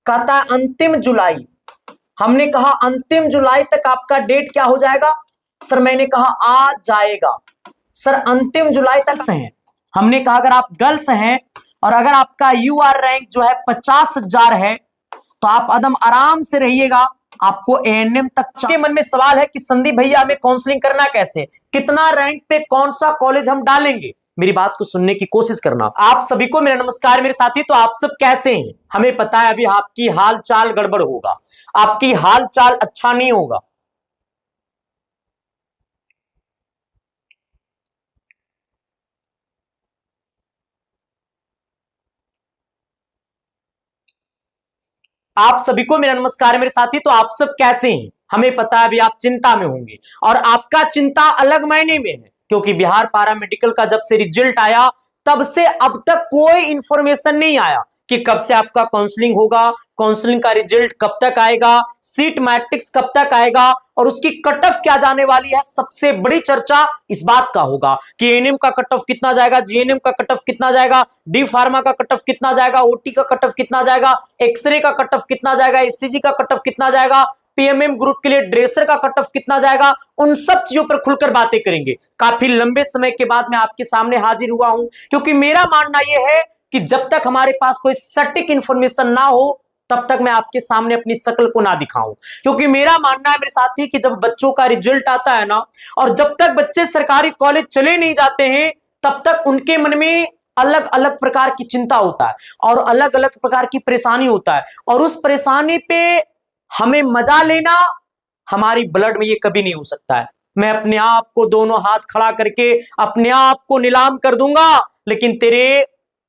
कहता है अंतिम जुलाई। हमने कहा अंतिम जुलाई तक आपका डेट क्या हो जाएगा? सर मैंने कहा आ जाएगा। सर अंतिम जुलाई तक है। हमने कहा अगर आप गर्ल्स हैं और अगर आपका यूआर रैंक जो है 50,000 है तो आप अदम आराम से रहिएगा, आपको एएनएम तक। के मन में सवाल है कि संदीप भैया हमें काउंसलिंग करना कैसे, कितना रैंक पे कौन सा कॉलेज हम डालेंगे? मेरी बात को सुनने की कोशिश करना। आप सभी को मेरा नमस्कार मेरे साथी। तो आप सब कैसे हैं? हमें पता है अभी आपकी हाल चाल गड़बड़ होगा, आपकी हाल चाल अच्छा नहीं होगा। आप सभी को मेरा नमस्कार मेरे साथी। तो आप सब कैसे हैं? हमें पता है अभी आप चिंता में होंगे और आपका चिंता अलग मायने में है, क्योंकि बिहार पारा मेडिकल का जब से रिजल्ट आया तब से अब तक कोई इंफॉर्मेशन नहीं आया कि कब से आपका काउंसलिंग होगा, काउंसलिंग का रिजल्ट कब तक आएगा, सीट मैट्रिक्स कब तक आएगा और उसकी कट ऑफ क्या जाने वाली है। सबसे बड़ी चर्चा इस बात का होगा कि एएनएम का कट ऑफ कितना जाएगा, जीएनएम का कट ऑफ कितना जाएगा, डी फार्मा का कट ऑफ कितना जाएगा, ओटी का कट ऑफ कितना जाएगा, एक्सरे का कट ऑफ कितना जाएगा, एचसीजी का कट ऑफ कितना जाएगा, पीएमएम ग्रुप के लिए ड्रेसर का कट ऑफ कितना जाएगा। उन सब चीजों पर खुलकर बातें करेंगे। काफी लंबे समय के बाद मैं आपके सामने हाजिर हुआ हूं, क्योंकि मेरा मानना यह है कि जब तक हमारे पास कोई सटीक इंफॉर्मेशन ना हो तब तक मैं आपके सामने अपनी शक्ल को ना दिखाऊं। क्योंकि मेरा मानना है मेरे साथी कि जब बच्चों का रिजल्ट आता है ना, और जब तक बच्चे सरकारी कॉलेज चले नहीं जाते हैं तब तक उनके मन में अलग अलग प्रकार की चिंता होता है और अलग अलग प्रकार की परेशानी होता है, और उस परेशानी पे हमें मजा लेना हमारी ब्लड में ये कभी नहीं हो सकता है। मैं अपने आप को दोनों हाथ खड़ा करके अपने आप को नीलाम कर दूंगा, लेकिन तेरे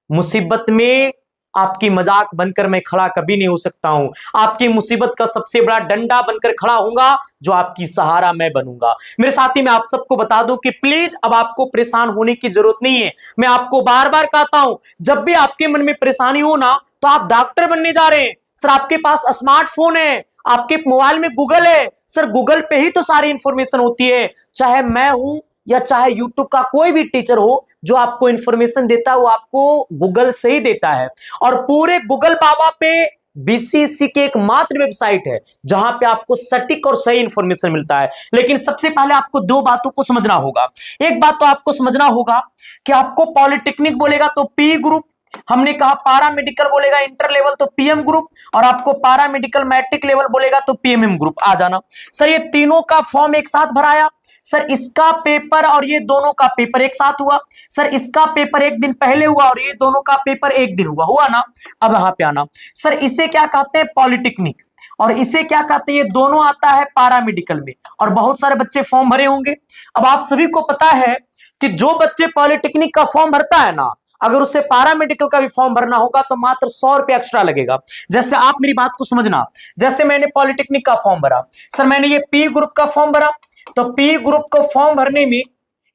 मुसीबत में आपकी मजाक बनकर मैं खड़ा कभी नहीं हो सकता हूं। आपकी मुसीबत का सबसे बड़ा डंडा बनकर खड़ा होऊंगा, जो आपकी सहारा मैं बनूंगा। मेरे साथी मैं आप सबको बता दूं कि प्लीज अब आपको परेशान होने की जरूरत नहीं है। मैं आपको बार बार कहता हूं, जब भी आपके मन में परेशानी हो ना तो आप डॉक्टर बनने जा रहे हैं। सर आपके पास स्मार्टफोन है, आपके मोबाइल में गूगल है। सर गूगल पे ही तो सारी इंफॉर्मेशन होती है। चाहे मैं हूं या चाहे यूट्यूब का कोई भी टीचर हो, जो आपको इंफॉर्मेशन देता है वो आपको गूगल से ही देता है। और पूरे गूगल बाबा पे बीसीसी के एकमात्र वेबसाइट है जहां पे आपको सटीक और सही इंफॉर्मेशन मिलता है। लेकिन सबसे पहले आपको दो बातों को समझना होगा। एक बात तो आपको समझना होगा कि आपको पॉलिटेक्निक बोलेगा तो पी ग्रुप, हमने कहा पारा मेडिकल बोलेगा इंटर लेवल तो पीएम ग्रुप, और आपको पारा मेडिकल मैट्रिक लेवल बोलेगा तो पीएमएम ग्रुप। आ जाना। सर ये तीनों का फॉर्म एक साथ भराया। सर इसका पेपर और ये दोनों का पेपर एक साथ हुआ। सर इसका पेपर एक दिन पहले हुआ और ये दोनों का पेपर एक दिन हुआ ना। अब यहां पे आना। सर इसे क्या कहते हैं? पॉलिटेक्निक। और इसे क्या कहते हैं? ये दोनों आता है पारा मेडिकल में। और बहुत सारे बच्चे फॉर्म भरे होंगे। अब आप सभी को पता है कि जो बच्चे पॉलिटेक्निक का फॉर्म भरता है ना, अगर उसे पारा मेडिकल का भी फॉर्म भरना होगा तो मात्र 100 रुपए एक्स्ट्रा लगेगा। जैसे आप मेरी बात को समझना, जैसे मैंने पॉलिटेक्निक का फॉर्म भरा, सर मैंने ये पी ग्रुप का फॉर्म भरा, तो पी ग्रुप को फॉर्म भरने में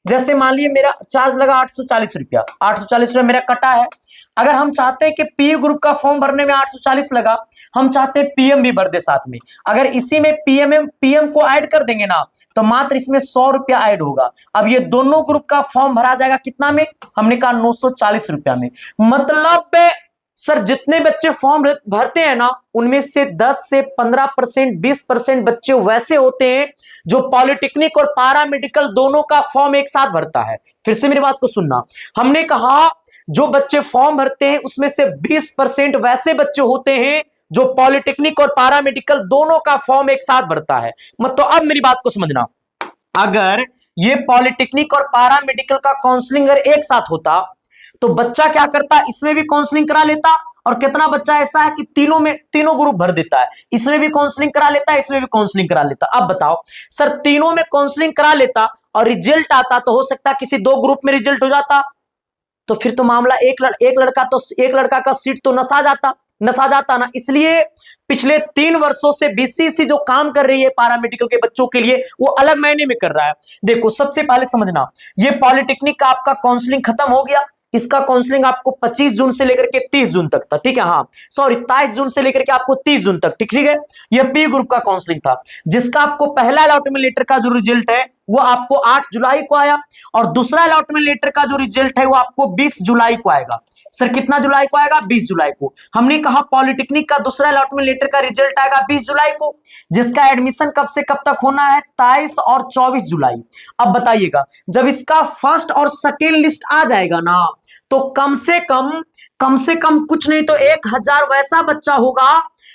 जैसे मान लीजिए मेरा चार्ज लगा 840 रुपया, 840 रुपया मेरा कटा है। अगर हम चाहते हैं कि पी ग्रुप का फॉर्म भरने में 840 लगा, हम चाहते हैं पीएम भी भर दे साथ में, अगर इसी में पीएम को ऐड कर देंगे ना तो मात्र इसमें 100 रुपया ऐड होगा। अब ये दोनों ग्रुप का फॉर्म भरा जाएगा कितना में? हमने कहा 940 रुपया में। मतलब सर जितने बच्चे फॉर्म भरते हैं ना, उनमें से 10 से 15%, 20% बच्चे वैसे होते हैं जो पॉलिटेक्निक और पारा मेडिकल दोनों का फॉर्म एक साथ भरता है। फिर से मेरी बात को सुनना। हमने कहा जो बच्चे फॉर्म भरते हैं उसमें से 20% वैसे बच्चे होते हैं जो पॉलिटेक्निक और पारा मेडिकल दोनों का फॉर्म एक साथ भरता है। मतलब अब मेरी बात को समझना, अगर ये पॉलिटेक्निक और पारा मेडिकल का काउंसलिंग एक साथ होता तो बच्चा क्या करता? इसमें भी काउंसलिंग करा लेता। और कितना बच्चा ऐसा है कि तीनों ग्रुप भर देता है, इसमें भी काउंसलिंग करा लेता है, इसमें भी काउंसलिंग करा लेता। अब बताओ सर तीनों में काउंसलिंग करा लेता और रिजल्ट आता तो हो सकता किसी दो ग्रुप में रिजल्ट हो जाता, तो फिर तो मामला एक लड़का का सीट तो नसा जाता ना। इसलिए पिछले 3 वर्षों से बीसीसी जो काम कर रही है पारामेडिकल के बच्चों के लिए, वो अलग मायने में कर रहा है। देखो सबसे पहले समझना, ये पॉलिटेक्निक का आपका काउंसलिंग खत्म हो गया। इसका काउंसलिंग आपको 25 जून से लेकर के 30 जून तक था, ठीक है। हाँ सॉरी 23 जून से लेकर के आपको 30 जून तक, ठीक है। यह पी ग्रुप का काउंसलिंग था, जिसका आपको पहला अलॉटमेंट लेटर का जो रिजल्ट है वो आपको 8 जुलाई को आया और दूसरा अलॉटमेंट लेटर का जो रिजल्ट है वो आपको 20 जुलाई को आएगा। सर कितना जुलाई को आएगा? 20 जुलाई को। हमने कहा पॉलिटेक्निक का दूसरा अलॉटमेंट लेटर का रिजल्ट आएगा 20 जुलाई को, जिसका एडमिशन कब से कब तक होना है? 23 और 24 जुलाई। अब बताइएगा, जब इसका फर्स्ट और सेकेंड लिस्ट आ जाएगा ना, तो कम से कम कुछ नहीं तो 1000 वैसा बच्चा होगा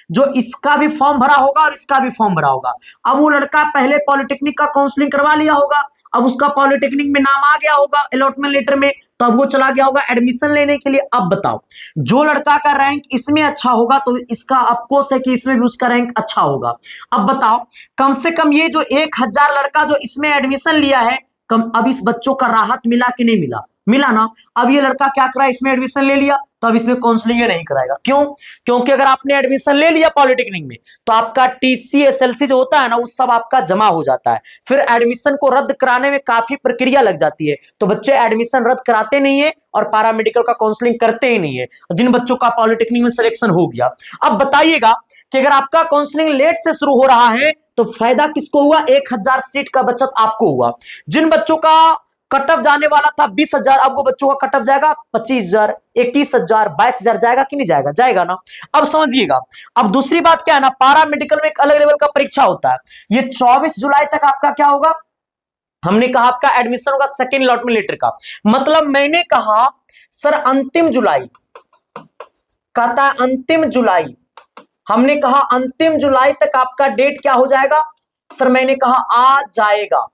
जो इसका भी फॉर्म भरा होगा और इसका भी फॉर्म भरा होगा। अब वो लड़का पहले पॉलिटेक्निक का काउंसलिंग करवा लिया होगा, अब उसका पॉलिटेक्निक में नाम आ गया होगा अलॉटमेंट लेटर में, तो अब वो चला गया होगा एडमिशन लेने के लिए। अब बताओ, जो लड़का का रैंक इसमें अच्छा होगा तो इसका अफकोर्स है कि इसमें भी उसका रैंक अच्छा होगा। अब बताओ, कम से कम ये जो 1000 लड़का जो इसमें एडमिशन लिया है, अब इस बच्चों का राहत मिला कि नहीं मिला? मिला ना। अब ये लड़का क्या करा, इसमें एडमिशन ले लिया, तो अब इसमें काउंसलिंग नहीं कराएगा। क्यों? क्योंकि अगर आपने एडमिशन ले लिया पॉलिटेक्निक में, तो आपका टीसी एसएलसी जो होता है ना, वो सब आपका जमा हो जाता है। फिर एडमिशन को रद्द कराने में काफी प्रक्रिया लग जाती है, तो बच्चे एडमिशन रद्द कराते नहीं है और पैरामेडिकल का काउंसलिंग करते ही नहीं है, जिन बच्चों का पॉलिटेक्निक में सिलेक्शन हो गया। अब बताइएगा कि अगर आपका काउंसलिंग लेट से शुरू हो रहा है तो फायदा किसको हुआ? 1000 सीट का बचत आपको हुआ। जिन बच्चों का कट ऑफ जाने वाला था 20,000, अब वो बच्चों का कट ऑफ जाएगा 25,000, 21,000, 22,000, जाएगा कि नहीं जाएगा? जाएगा ना। अब समझिएगा, अब दूसरी बात क्या है ना, पारा मेडिकल में एक अलग लेवल का परीक्षा होता है। ये 24 जुलाई तक आपका क्या होगा? हमने कहा आपका एडमिशन होगा सेकेंड अलॉटमेंट लेटर का। मतलब मैंने कहा सर अंतिम जुलाई, कहता है अंतिम जुलाई, हमने कहा अंतिम जुलाई तक आपका डेट क्या हो जाएगा? सर मैंने कहा आ जाएगा।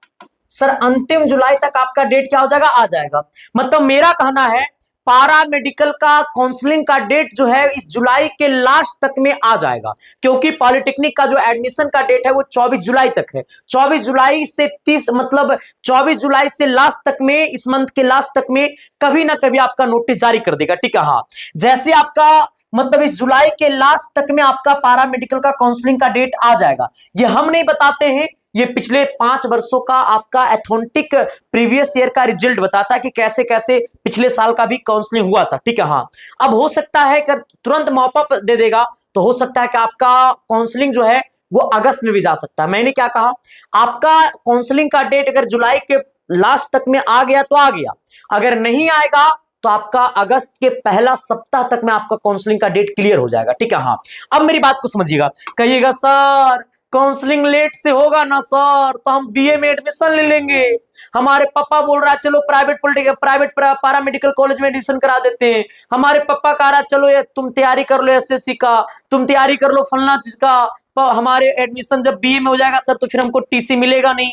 सर अंतिम जुलाई तक आपका डेट क्या हो जाएगा? आ जाएगा। मतलब मेरा कहना है पारा मेडिकल का काउंसलिंग का डेट जो है इस जुलाई के लास्ट तक में आ जाएगा, क्योंकि पॉलिटेक्निक का जो एडमिशन का डेट है वो 24 जुलाई तक है। 24 जुलाई से 30, मतलब 24 जुलाई से लास्ट तक में, इस मंथ के लास्ट तक में कभी ना कभी आपका नोटिस जारी कर देगा। ठीक है, हाँ। जैसे आपका मतलब इस जुलाई के लास्ट तक में आपका पारा मेडिकल का काउंसलिंग का डेट आ जाएगा। ये हम नहीं बताते हैं, ये पिछले 5 वर्षों का आपका एथेंटिक प्रीवियस ईयर का रिजल्ट बताता है कि कैसे कैसे पिछले साल का भी काउंसलिंग हुआ था। ठीक है, हाँ। अब हो सकता है कि तुरंत मॉपअप दे देगा, तो हो सकता है कि आपका काउंसलिंग जो है वो अगस्त में भी जा सकता है। मैंने क्या कहा, आपका काउंसलिंग का डेट अगर जुलाई के लास्ट तक में आ गया तो आ गया, अगर नहीं आएगा तो आपका अगस्त के पहला सप्ताह तक में आपका काउंसलिंग का डेट क्लियर हो जाएगा। ठीक है, हाँ। अब मेरी बात को समझिएगा। कहिएगा सर काउंसलिंग लेट से होगा ना सर, तो हम बीए में एडमिशन ले लेंगे। हमारे पापा बोल रहा है चलो प्राइवेट पैरामेडिकल कॉलेज में एडमिशन करा देते हैं। हमारे पापा कह रहा है चलो ये तुम तैयारी कर लो एसएससी का, तुम तैयारी कर लो फलना चीज का। हमारे एडमिशन जब बीए में हो जाएगा सर, तो फिर हमको टीसी मिलेगा नहीं,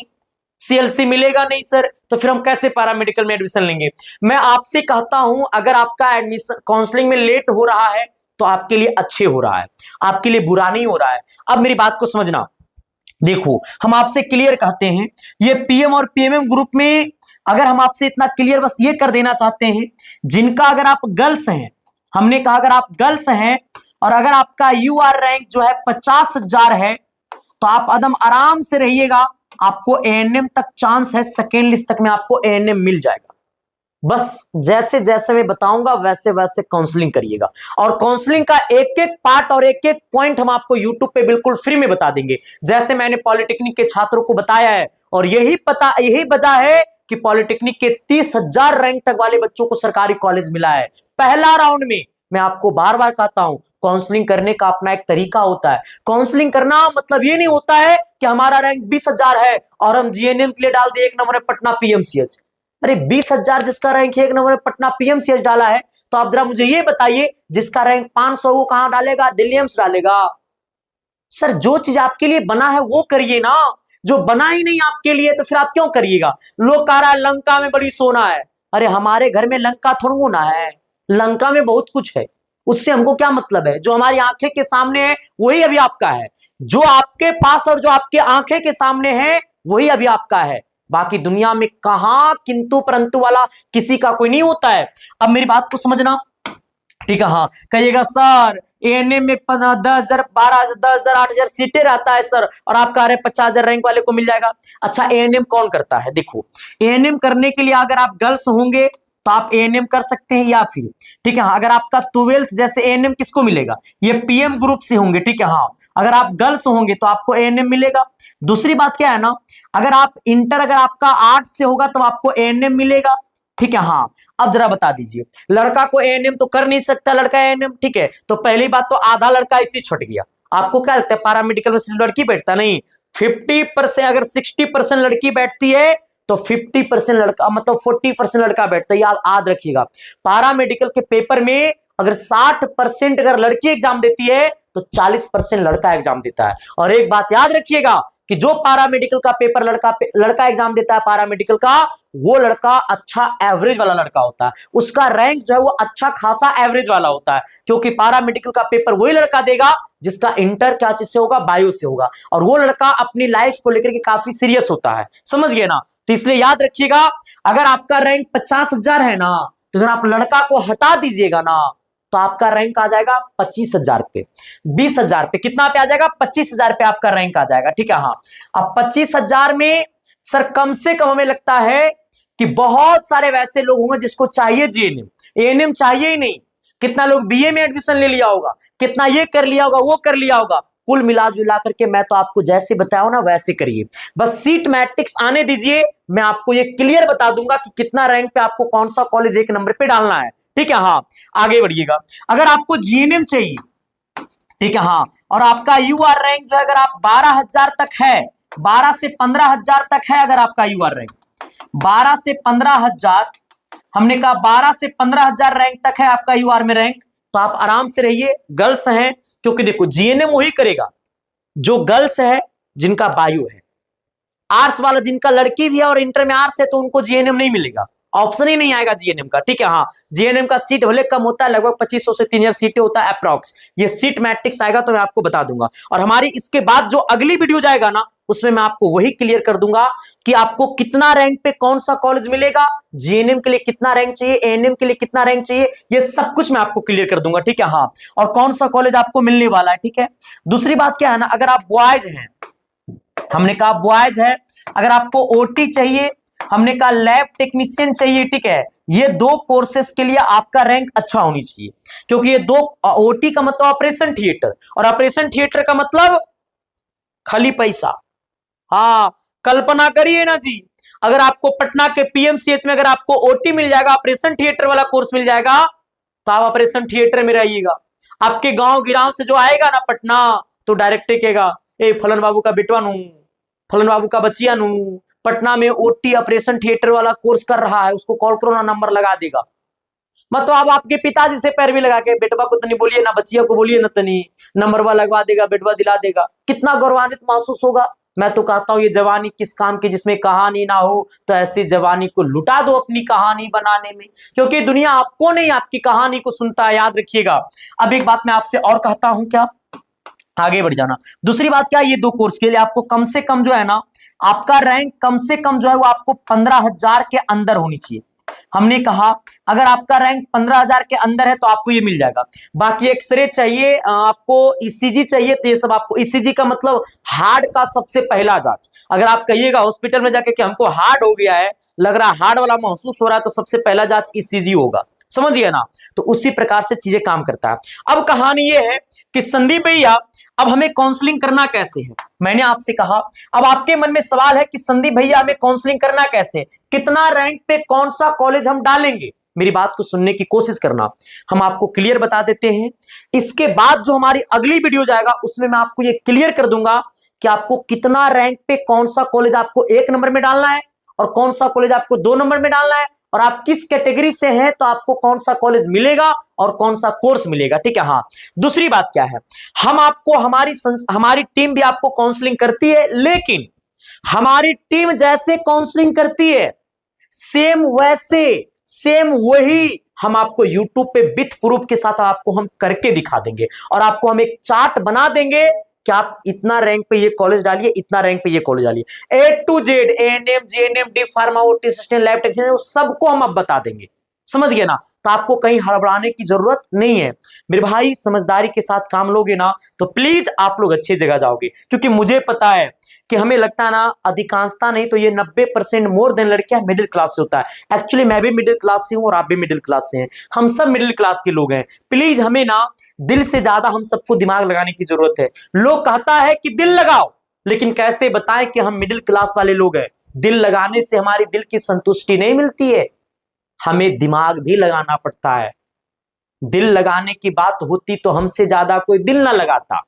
सीएलसी मिलेगा नहीं सर, तो फिर हम कैसे पैरामेडिकल में एडमिशन लेंगे? मैं आपसे कहता हूं, अगर आपका एडमिशन काउंसलिंग में लेट हो रहा है तो आपके लिए अच्छे हो रहा है, आपके लिए बुरा नहीं हो रहा है। अब मेरी बात को समझना, देखो हम आपसे क्लियर कहते हैं, ये पीएम और पीएमएम ग्रुप में अगर हम आपसे इतना क्लियर बस ये कर देना चाहते हैं, जिनका अगर आप गर्ल्स हैं, हमने कहा अगर आप गर्ल्स हैं और अगर आपका यूआर रैंक जो है 50,000 है, तो आप एकदम आराम से रहिएगा, आपको एएनएम तक चांस है, सेकेंड लिस्ट तक में आपको एएनएम मिल जाएगा। बस जैसे जैसे मैं बताऊंगा वैसे वैसे काउंसलिंग करिएगा, और काउंसलिंग का एक एक पार्ट और एक एक पॉइंट हम आपको यूट्यूब पे बिल्कुल फ्री में बता देंगे, जैसे मैंने पॉलिटेक्निक के छात्रों को बताया है। और यही वजह है कि पॉलिटेक्निक के 30,000 रैंक तक वाले बच्चों को सरकारी कॉलेज मिला है पहला राउंड में। मैं आपको बार बार कहता हूं, काउंसलिंग करने का अपना एक तरीका होता है। काउंसलिंग करना मतलब ये नहीं होता है कि हमारा रैंक 20,000 है और हम जीएनएम के लिए डाल दिए 1 नंबर है पटना पीएमसीएच। अरे 20,000 जिसका रैंक 1 नंबर है पटना पीएमसीएच डाला है, तो आप जरा मुझे ये बताइए जिसका रैंक 500 वो कहां डालेगा? दिल्ली एम्स डालेगा। सर जो चीज आपके लिए बना है वो करिए ना, जो बना ही नहीं आपके लिए तो फिर आप क्यों करिएगा? लोग कह रहा है लंका में बड़ी सोना है, अरे हमारे घर में लंका थोड़ा ना है, लंका में बहुत कुछ है, उससे हमको क्या मतलब है? जो हमारी आंखें के सामने है वही अभी आपका है, जो आपके पास और जो आपके आंखें के सामने है वही अभी आपका है। बाकी दुनिया में कहां किंतु परंतु वाला किसी का कोई नहीं होता है। अब मेरी बात को समझना, ठीक है, हाँ। कहिएगा सर एएनएम में 10,000, 12,000, 10,000, 8,000 सीटें रहता है सर, और आप कह रहे हैं 50,000 रैंक वाले को मिल जाएगा। अच्छा एएनएम कौन करता है? देखो एएनएम करने के लिए अगर आप गर्ल्स होंगे तो आप एएनएम कर सकते हैं, या फिर ठीक है, हाँ, अगर आपका 12th जैसे एएनएम किसको मिलेगा? ये पीएम ग्रुप से होंगे। ठीक है, हाँ, अगर आप गर्ल्स होंगे तो आपको एएनएम मिलेगा। दूसरी बात क्या है ना, अगर आप इंटर अगर आपका 8 से होगा तो आपको एएनएम मिलेगा। ठीक है। हाँ, अब जरा बता दीजिए, लड़का को एएनएम तो कर नहीं सकता, लड़का एएनएम, ठीक है। तो पहली बात तो आधा लड़का इसी छुट गया। आपको क्या लगता है पैरामेडिकल में सिर्फ लड़की बैठता? नहीं, 50%, अगर 60% लड़की बैठती है तो 50% लड़का, मतलब 40% लड़का बैठता है। ये आप याद रखिएगा। पैरामेडिकल के पेपर में अगर 60% अगर लड़की एग्जाम देती है तो 40% लड़का एग्जाम देता है। और एक बात याद रखिएगा कि जो पैरामेडिकल का पेपर लड़का एग्जाम देता है पैरामेडिकल का, वो लड़का अच्छा एवरेज वाला लड़का होता है, उसका रैंक जो है वो अच्छा खासा एवरेज वाला होता है। क्योंकि पैरामेडिकल का पेपर वही लड़का देगा जिसका इंटर क्या चीज से होगा, बायो से होगा, और वो लड़का अपनी लाइफ को लेकर के काफी सीरियस होता है, समझ गए ना। तो इसलिए याद रखिएगा, अगर आपका रैंक 50,000 है ना, तो अगर आप लड़का को हटा दीजिएगा ना तो आपका रैंक आ जाएगा 25,000 पे, 20,000 पे, कितना पे आ जाएगा? 25,000 पे आपका रैंक आ जाएगा, ठीक है। हाँ, अब 25,000 में सर कम से कम हमें लगता है कि बहुत सारे वैसे लोग होंगे जिसको चाहिए जीएनएम, एएनएम चाहिए ही नहीं। कितना लोग बीए में एडमिशन ले लिया होगा, कितना ये कर लिया होगा, वो कर लिया होगा। कुल मिला जुला करके मैं तो आपको जैसे बताया ना वैसे करिए, बस सीट मैट्रिक्स आने दीजिए, मैं आपको ये क्लियर बता दूंगा कि कितना रैंक पे आपको कौन सा कॉलेज एक नंबर पे डालना है, ठीक है। हाँ, आगे बढ़िएगा। अगर आपको जीएनएम चाहिए, ठीक है, हाँ, और आपका यूआर रैंक जो है अगर आप 12,000 तक है, 12 से 15,000 तक है, अगर आपका यूआर रैंक 12 से 15,000, हमने कहा 12 से 15,000 रैंक तक है आपका यूआर में रैंक, तो आप आराम से रहिए, गर्ल्स हैं, क्योंकि देखो जीएनएम वही करेगा जो गर्ल्स है जिनका बायो है। आर्ट्स वाला जिनका लड़की भी है और इंटर में आर्ट्स है तो उनको जीएनएम नहीं मिलेगा, ऑप्शन ही नहीं आएगा जीएनएम का, ठीक है। हाँ, जीएनएम का सीट भले कम होता है, लगभग 2500 से 3000 सीटें होता है अप्रॉक्स। ये सीट मैट्रिक्स आएगा तो मैं आपको बता दूंगा, और हमारी इसके बाद जो अगली वीडियो जाएगा ना उसमें मैं आपको वही क्लियर कर दूंगा कि आपको कितना रैंक पे कौन सा कॉलेज मिलेगा, जीएनएम के लिए कितना रैंक चाहिए, एएनएम के लिए कितना रैंक चाहिए, ये सब कुछ मैं आपको क्लियर कर दूंगा, ठीक है। हाँ, और कौन सा कॉलेज आपको मिलने वाला है, ठीक है। दूसरी बात क्या है ना, अगर आप बॉयज हैं, हमने कहा बॉयज है, अगर आपको ओटी चाहिए, हमने कहा लैब टेक्नीशियन चाहिए, ठीक है, ये दो कोर्सेस के लिए आपका रैंक अच्छा होनी चाहिए, क्योंकि ये दो, ओटी का मतलब ऑपरेशन थिएटर, और ऑपरेशन थिएटर का मतलब खाली पैसा। हाँ, कल्पना करिए ना जी, अगर आपको पटना के पीएमसीएच में अगर आपको ओटी मिल जाएगा, ऑपरेशन थिएटर वाला कोर्स मिल जाएगा, तो आप ऑपरेशन थिएटर में रहिएगा। आपके गांव गिराव से जो आएगा ना पटना, तो डायरेक्ट कहेगा ए फलन बाबू का बेटवा नू, फलन बाबू का बच्चिया नू पटना में ओटी ऑपरेशन थिएटर वाला कोर्स कर रहा है, उसको कॉल करो ना, नंबर लगा देगा। मतलब आप आपके पिताजी से पैर भी लगा के बेटवा को तनी बोलिए ना, बच्चिया को बोलिए ना, तनी नंबरवा लगवा देगा, बेटवा दिला देगा, कितना गौरवान्वित महसूस होगा। मैं तो कहता हूं ये जवानी किस काम की जिसमें कहानी ना हो, तो ऐसी जवानी को लुटा दो अपनी कहानी बनाने में, क्योंकि दुनिया आपको नहीं आपकी कहानी को सुनता है, याद रखिएगा। अब एक बात मैं आपसे और कहता हूं, क्या आगे बढ़ जाना। दूसरी बात क्या, ये दो कोर्स के लिए आपको कम से कम जो है ना, आपका रैंक कम से कम जो है वो आपको 15,000 के अंदर होनी चाहिए। हमने कहा अगर आपका रैंक 15,000 के अंदर है तो आपको ये मिल जाएगा। बाकी एक्सरे चाहिए, आपको ईसीजी चाहिए, तो ये सब आपको, ईसीजी का मतलब हार्ट का सबसे पहला जांच। अगर आप कहिएगा हॉस्पिटल में जाके कि हमको हार्ट हो गया है, लग रहा है हार्ट वाला महसूस हो रहा है, तो सबसे पहला जांच ईसीजी होगा, समझिए ना। तो उसी प्रकार से चीजें काम करता है। अब कहानी ये है कि संदीप भैया अब हमें काउंसलिंग करना कैसे है, मैंने आपसे कहा। अब आपके मन में सवाल है कि संदीप भैया हमें काउंसलिंग करना कैसे, कितना रैंक पे कौन सा कॉलेज हम डालेंगे। मेरी बात को सुनने की कोशिश करना, हम आपको क्लियर बता देते हैं। इसके बाद जो हमारी अगली वीडियो जाएगा उसमें मैं आपको ये क्लियर कर दूंगा कि आपको कितना रैंक पे कौन सा कॉलेज आपको 1 नंबर में डालना है और कौन सा कॉलेज आपको 2 नंबर में डालना है, और आप किस कैटेगरी से हैं तो आपको कौन सा कॉलेज मिलेगा और कौन सा कोर्स मिलेगा, ठीक है। हाँ, दूसरी बात क्या है, हम आपको हमारी टीम भी आपको काउंसलिंग करती है, लेकिन हमारी टीम जैसे काउंसलिंग करती है सेम वही हम आपको YouTube पे विथ प्रूफ के साथ आपको हम करके दिखा देंगे, और आपको हम एक चार्ट बना देंगे कि आप इतना रैंक पे ये कॉलेज डालिए, इतना रैंक पे ये कॉलेज डालिए, A to Z, ANM, GNM, D pharma, OT assistant, lab technician, सबको हम अब बता देंगे, समझ गए ना। तो आपको कहीं हड़बड़ाने की जरूरत नहीं है मेरे भाई, समझदारी के साथ काम लोगे ना तो प्लीज आप लोग अच्छी जगह जाओगे, क्योंकि मुझे पता है कि हमें लगता है ना अधिकांशता नहीं तो ये 90% मोर देन लड़कियां मिडिल क्लास से होता है। एक्चुअली मैं भी मिडिल क्लास से हूं और आप भी मिडिल क्लास से हैं, हम सब मिडिल क्लास के लोग हैं। प्लीज हमें ना दिल से ज्यादा हम सबको दिमाग लगाने की जरूरत है। लोग कहता है कि दिल लगाओ, लेकिन कैसे बताएं कि हम मिडिल क्लास वाले लोग हैं। दिल लगाने से हमारी दिल की संतुष्टि नहीं मिलती है, हमें दिमाग भी लगाना पड़ता है। दिल लगाने की बात होती तो हमसे ज्यादा कोई दिल ना लगाता,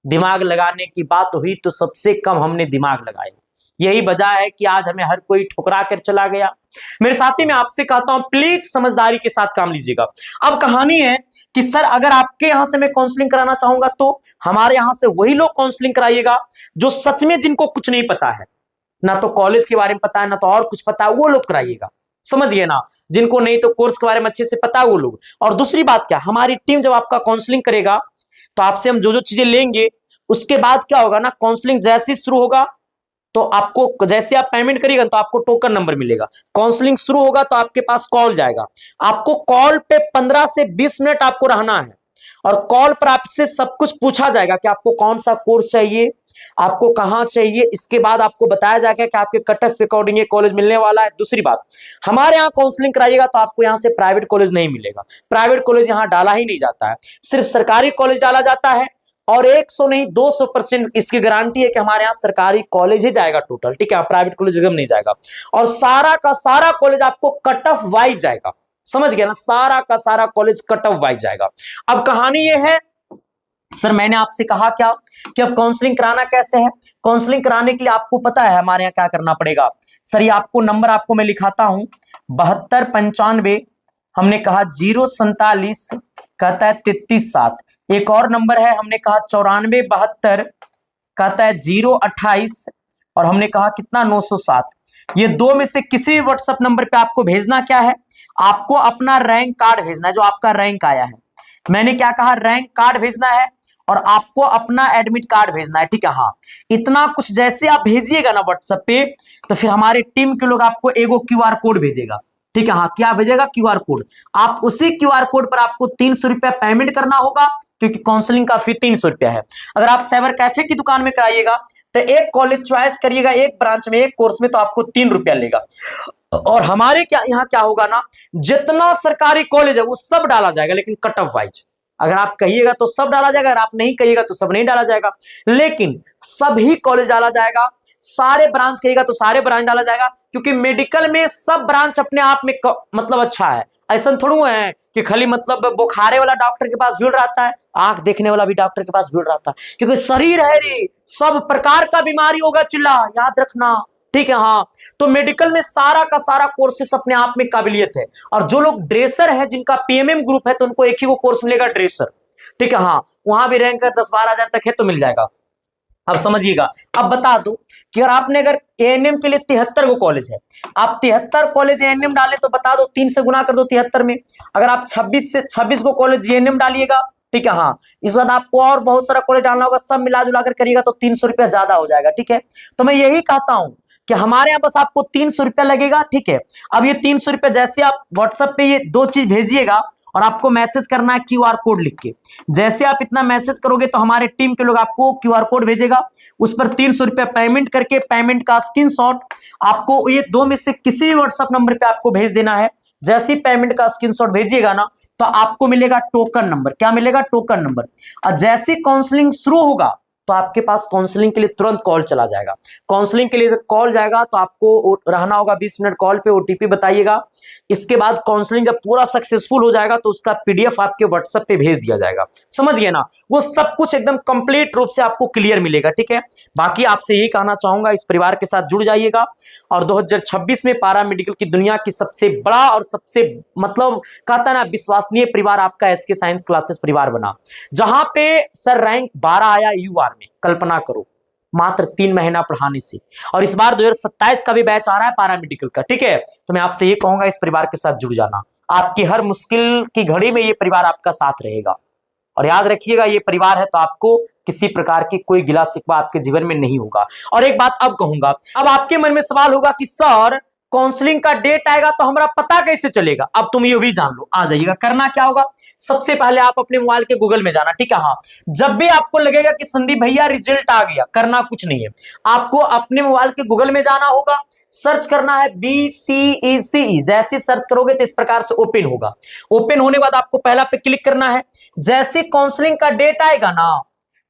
दिमाग लगाने की बात हुई तो सबसे कम हमने दिमाग लगाया। यही वजह है कि आज हमें हर कोई ठुकरा कर चला गया। मेरे साथी, मैं आपसे कहता हूं प्लीज समझदारी के साथ काम लीजिएगा। अब कहानी है कि सर अगर आपके यहां से मैं काउंसलिंग कराना चाहूंगा तो हमारे यहां से वही लोग काउंसलिंग कराइएगा जो सच में जिनको कुछ नहीं पता है, ना तो कॉलेज के बारे में पता है ना तो और कुछ पता है, वो लोग कराइएगा। समझ गए ना, जिनको नहीं तो कोर्स के बारे में अच्छे से पता है वो लोग। और दूसरी बात क्या, हमारी टीम जब आपका काउंसलिंग करेगा तो आपसे हम जो जो चीजें लेंगे, उसके बाद क्या होगा ना, काउंसलिंग जैसे ही शुरू होगा तो आपको, जैसे आप पेमेंट करिएगा तो आपको टोकन नंबर मिलेगा। काउंसलिंग शुरू होगा तो आपके पास कॉल जाएगा, आपको कॉल पे 15 से 20 मिनट आपको रहना है और कॉल पर आपसे सब कुछ पूछा जाएगा कि आपको कौन सा कोर्स चाहिए, आपको कहां चाहिए। इसके बाद आपको बताया जाएगा कि आपके कट ऑफ के अकॉर्डिंग ये कॉलेज मिलने वाला है। दूसरी बात, हमारे यहाँ काउंसलिंग कराइएगा तो आपको यहाँ से प्राइवेट कॉलेज नहीं मिलेगा, प्राइवेट कॉलेज यहाँ डाला ही नहीं जाता है, सिर्फ सरकारी कॉलेज डाला जाता है। और 100 नहीं 200% इसकी गारंटी है कि हमारे यहाँ सरकारी कॉलेज ही जाएगा टोटल, ठीक है, प्राइवेट कॉलेज एकदम नहीं जाएगा। और सारा का सारा कॉलेज आपको कट ऑफ वाइज जाएगा, समझ गया ना, सारा का सारा कॉलेज कट ऑफ वाइज जाएगा। अब कहानी ये है, सर मैंने आपसे कहा क्या कि अब काउंसलिंग कराना कैसे है। काउंसलिंग कराने के लिए आपको पता है हमारे यहाँ क्या करना पड़ेगा। सर ये आपको नंबर आपको मैं लिखाता हूं, 7295, हमने कहा 047, कहता है 337। एक और नंबर है, हमने कहा 9472, कहता है 028, और हमने कहा कितना 907। ये दो में से किसी भी व्हाट्सएप नंबर पे आपको भेजना क्या है, आपको अपना रैंक कार्ड भेजना है, जो आपका रैंक आया है। मैंने क्या कहा, रैंक कार्ड भेजना है और आपको अपना एडमिट कार्ड भेजना है, ठीक है। हाँ, इतना कुछ जैसे आप भेजिएगा ना व्हाट्सएप पे, तो फिर हमारे टीम के लोग आपको एगो क्यूआर कोड भेजेगा, ठीक है। हाँ, क्या भेजेगा, क्यूआर कोड। आप उसी क्यूआर कोड पर आपको 300 रुपया पेमेंट करना होगा, क्योंकि काउंसलिंग का फी 300 रुपया है। अगर आप साइबर कैफे की दुकान में कराइएगा तो एक कॉलेज चॉइस करिएगा, एक ब्रांच में, एक कोर्स में, तो आपको 3 रुपया लेगा। और हमारे क्या यहाँ क्या होगा ना, जितना सरकारी कॉलेज है वो सब डाला जाएगा, लेकिन कट ऑफ वाइज। अगर आप कहिएगा तो सब डाला जाएगा, अगर आप नहीं कहिएगा तो सब नहीं डाला जाएगा, लेकिन सभी कॉलेज डाला जाएगा। सारे ब्रांच कहिएगा तो सारे ब्रांच डाला जाएगा, क्योंकि मेडिकल में सब ब्रांच अपने आप में मतलब अच्छा है। ऐसा थोड़ा है कि खाली मतलब बुखारे वाला डॉक्टर के पास भीड़ रहता है, आंख देखने वाला भी डॉक्टर के पास भीड़ रहता है, क्योंकि शरीर है रे, सब प्रकार का बीमारी होगा, चिल्ला याद रखना, ठीक है। हाँ, तो मेडिकल में सारा का सारा कोर्सेस अपने आप में काबिलियत है। और जो लोग ड्रेसर है, जिनका पीएमएम ग्रुप है, तो उनको एक ही वो कोर्स मिलेगा, ड्रेसर, ठीक है। हाँ, वहां भी रैंक 10-12 हजार तक है तो मिल जाएगा। अब समझिएगा, अब बता दो कि अगर एएनएम के लिए 73 को कॉलेज है, आप 73 कॉलेज एएनएम डाले तो बता दो 3 से गुना कर दो 73 में। अगर आप 26 को कॉलेज एएनएम डालिएगा, ठीक है। हाँ, इस बाद आपको और बहुत सारा कॉलेज डालना होगा, सब मिला जुला कर करिएगा तो 300 रुपया ज्यादा हो जाएगा, ठीक है। तो मैं यही कहता हूं कि हमारे यहाँ बस आपको 300 रुपया लगेगा, ठीक है। अब ये 300 रुपया जैसे आप व्हाट्सएप पे ये दो चीज भेजिएगा और आपको मैसेज करना है क्यूआर कोड लिख के, जैसे आप इतना मैसेज करोगे तो हमारे टीम के लोग आपको क्यूआर कोड भेजेगा, उस पर 300 रुपया पेमेंट करके पेमेंट का स्क्रीनशॉट आपको ये दो में से किसी भी व्हाट्सएप नंबर पे आपको भेज देना है। जैसे ही पेमेंट का स्क्रीनशॉट भेजिएगा ना तो आपको मिलेगा टोकन नंबर। क्या मिलेगा, टोकन नंबर। और जैसे काउंसलिंग शुरू होगा तो आपके पास काउंसलिंग के लिए तुरंत कॉल चला जाएगा। काउंसलिंग के लिए जब कॉल जाएगा तो आपको रहना होगा 20 मिनट कॉल पे, ओटीपी बताइएगा। इसके बाद काउंसलिंग जब पूरा सक्सेसफुल हो जाएगा तो उसका पीडीएफ आपके व्हाट्सएप पे भेज दिया जाएगा, समझ गए ना। वो सब कुछ एकदम कंप्लीट रूप से आपको क्लियर मिलेगा, ठीक है। बाकी आपसे यही कहना चाहूंगा, इस परिवार के साथ जुड़ जाइएगा और 2026 में पारा मेडिकल की दुनिया की सबसे बड़ा और सबसे मतलब कहता है ना विश्वसनीय परिवार आपका एसके साइंस क्लासेस परिवार बना, जहां पे सर रैंक 12 आया यूआर में। कल्पना करो, मात्र 3 महीना पढ़ाने से। और इस बार 2027 का भी बैच आ रहा है पारा मेडिकल का, ठीक है। तो मैं आपसे ये कहूंगा, इस परिवार के साथ जुड़ जाना, आपकी हर मुश्किल की घड़ी में ये परिवार आपका साथ रहेगा। और याद रखिएगा, ये परिवार है तो आपको किसी प्रकार की कोई गिला शिकवा आपके जीवन में नहीं होगा। और एक बात अब कहूंगा, अब आपके मन में सवाल होगा कि सर काउंसलिंग का डेट आएगा तो हमारा पता कैसे चलेगा। अब तुम ये भी जान लो, आ जाइएगा। करना क्या होगा, सबसे पहले आप अपने मोबाइल के गूगल में जाना, ठीक है। हाँ, जब भी आपको लगेगा कि संदीप भैया रिजल्ट आ गया, करना कुछ नहीं है, आपको अपने मोबाइल के गूगल में जाना होगा, सर्च करना है BCECE। जैसे सर्च करोगे तो इस प्रकार से ओपन होगा। ओपन होने के बाद आपको पहला पे क्लिक करना है। जैसे काउंसलिंग का डेट आएगा ना,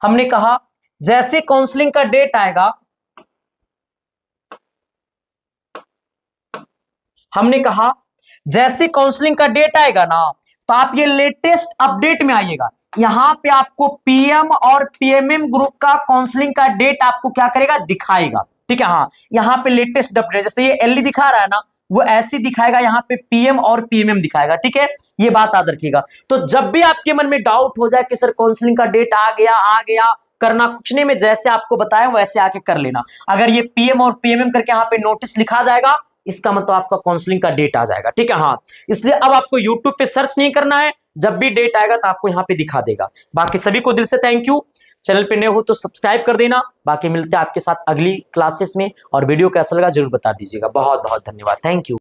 हमने कहा जैसे काउंसलिंग का डेट आएगा, हमने कहा जैसे काउंसलिंग का डेट आएगा ना, तो आप ये लेटेस्ट अपडेट में आइएगा, यहां पे आपको पीएम और पीएमएम ग्रुप का काउंसलिंग का डेट आपको क्या करेगा, दिखाएगा। ठीक है, हाँ, यहां पे लेटेस्ट अपडेट, जैसे ये एलई दिखा रहा है ना, वो ऐसे दिखाएगा, यहां पे पीएम और पीएमएम दिखाएगा। ठीक है, ये बात याद रखिएगा। तो जब भी आपके मन में डाउट हो जाए कि सर काउंसलिंग का डेट आ गया, करना कुछ नहीं, में जैसे आपको बताया वैसे आके कर लेना। अगर ये पीएम और पीएमएम करके यहाँ पे नोटिस लिखा जाएगा, इसका मतलब आपका काउंसलिंग का डेट आ जाएगा। ठीक है, हाँ, इसलिए अब आपको यूट्यूब पे सर्च नहीं करना है, जब भी डेट आएगा तो आपको यहाँ पे दिखा देगा। बाकी सभी को दिल से थैंक यू। चैनल पे नए हो तो सब्सक्राइब कर देना। बाकी मिलते हैं आपके साथ अगली क्लासेस में, और वीडियो कैसा लगा जरूर बता दीजिएगा। बहुत बहुत धन्यवाद, थैंक यू।